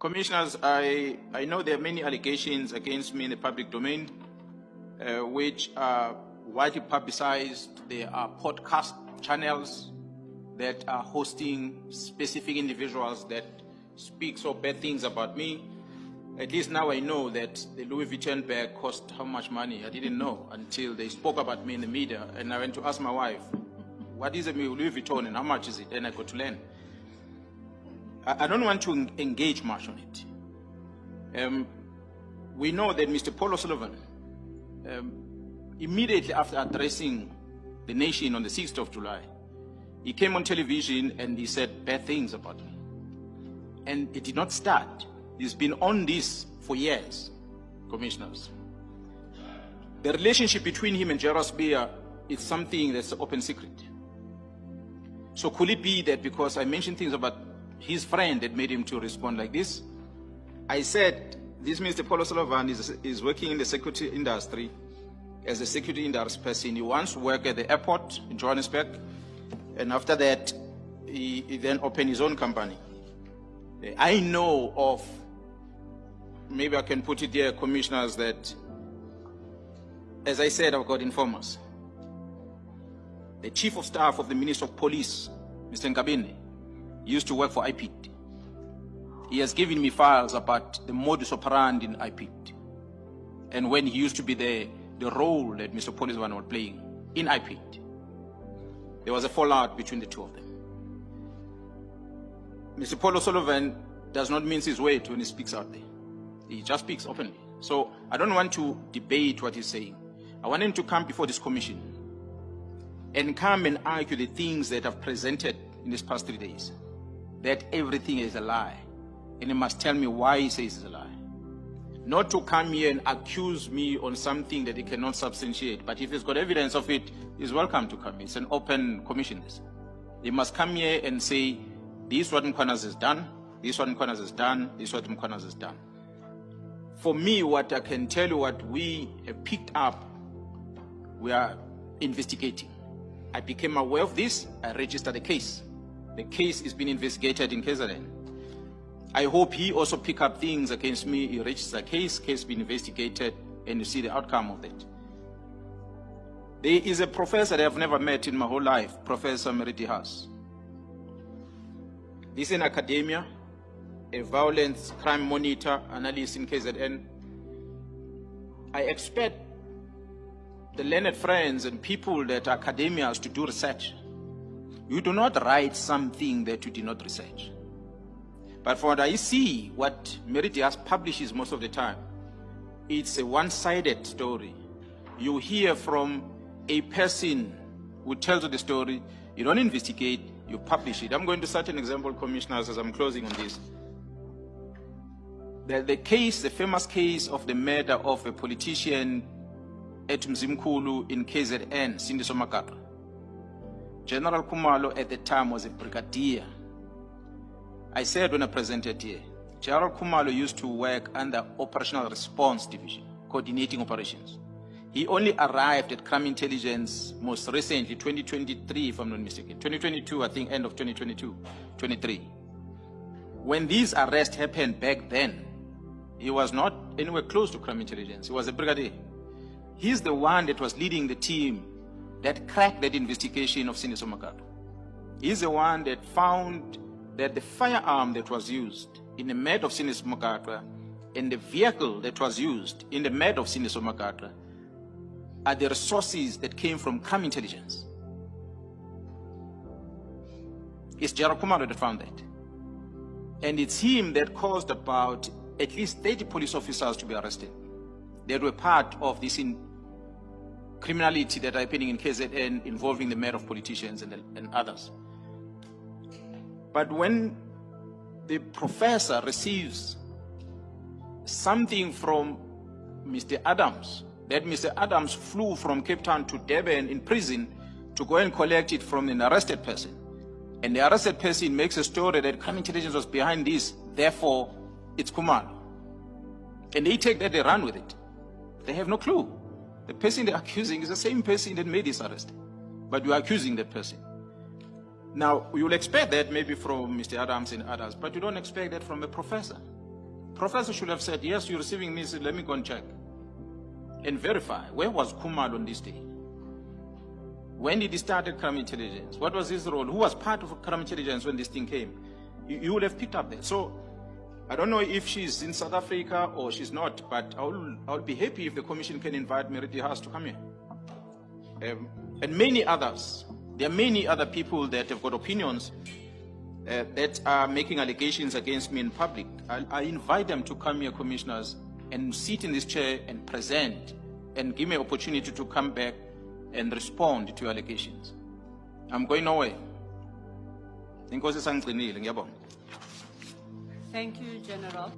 Commissioners, I know there are many allegations against me in the public domain, which are widely publicized. There are podcast channels that are hosting specific individuals that speak so bad things about me. At least now I know that the Louis Vuitton bag cost how much money. I didn't know until they spoke about me in the media, and I went to ask my wife, what is a Louis Vuitton and how much is it? And I got to learn. I don't want to engage much on it. We know that Mr. Paul O'Sullivan, immediately after addressing the nation on the 6th of July, he came on television and he said bad things about me. And it did not start. He's been on this for years, commissioners. The relationship between him and Gerald Spear is something that's an open secret. So could it be that because I mentioned things about his friend that made him to respond like this? I said, this Mr. Paul O'Sullivan is working in the security industry as a security industry person. He wants to work at the airport in Johannesburg, and after that, he then opened his own company. I know of, maybe I can put it here, commissioners, that, as I said, I've got informers. The Chief of Staff of the Minister of Police, Mr. Nkabini, used to work for IPIT. He has given me files about the modus operandi in IPIT, and when he used to be there, the role that Mr. Paul O'Sullivan was playing in IPIT. There was a fallout between the two of them. Mr. Paul O'Sullivan does not mince his words when he speaks out there. He just speaks openly. So I don't want to debate what he's saying. I want him to come before this commission and come and argue the things that I've presented in these past 3 days, that everything is a lie. And he must tell me why he says it's a lie. Not to come here and accuse me on something that he cannot substantiate. But if he's got evidence of it, he's welcome to come. It's an open commission. He must come here and say, this is what Mkhwanazi has done, this is what Mkhwanazi has done, this is what Mkhwanazi has done. For me, what I can tell you, what we have picked up, we are investigating. I became aware of this, I registered a case. The case is being investigated in KZN. I hope he also pick up things against me. He registers a case being investigated, and you see the outcome of that. There is a professor that I've never met in my whole life, Professor Meriti Haas. This is in academia, a violence crime monitor, analyst in KZN. I expect the learned friends and people that are academians to do research. You do not write something that you did not research. But from what I see, what Meridias publishes most of the time, it's a one-sided story. You hear from a person who tells you the story, you don't investigate, you publish it. I'm going to cite an example, commissioners, as I'm closing on this. The case, the famous case of the murder of a politician at Mzimkhulu in KZN, Sindiso Makata. General Khumalo at the time was a brigadier. I said when I presented here, General Khumalo used to work under Operational Response Division, coordinating operations. He only arrived at crime intelligence most recently, 2023, if I'm not mistaken. 2022, I think, end of 2022, 23. When these arrests happened back then, he was not anywhere close to crime intelligence. He was a brigadier. He's the one that was leading the team that cracked that investigation of Sindiso Makata. He's the one that found that the firearm that was used in the murder of Sindiso Makata and the vehicle that was used in the murder of Sindiso Makata are the resources that came from crime intelligence. It's Gerald Khumalo that found that. And it's him that caused about at least 30 police officers to be arrested. They were part of this criminality that are happening in KZN involving the murder of politicians and others. But when the professor receives something from Mr. Adams, that Mr. Adams flew from Cape Town to Durban in prison to go and collect it from an arrested person, and the arrested person makes a story that crime intelligence was behind this, therefore it's Khumalo. And they take that, they run with it. They have no clue. The person they're accusing is the same person that made this arrest, but you are accusing that person. Now, you will expect that maybe from Mr. Adams and others, but you don't expect that from a professor. Professor should have said, yes, you're receiving this, let me go and check and verify. Where was Khumalo on this day? When did he start at crime intelligence? What was his role? Who was part of crime intelligence when this thing came? You would have picked up that. So I don't know if she's in South Africa or she's not, but I'll be happy if the commission can invite Meriti Haas to come here. And many others. There are many other people that have got opinions that are making allegations against me in public. I invite them to come here, commissioners, and sit in this chair and present and give me an opportunity to come back and respond to your allegations. I'm going nowhere. Thank you, General.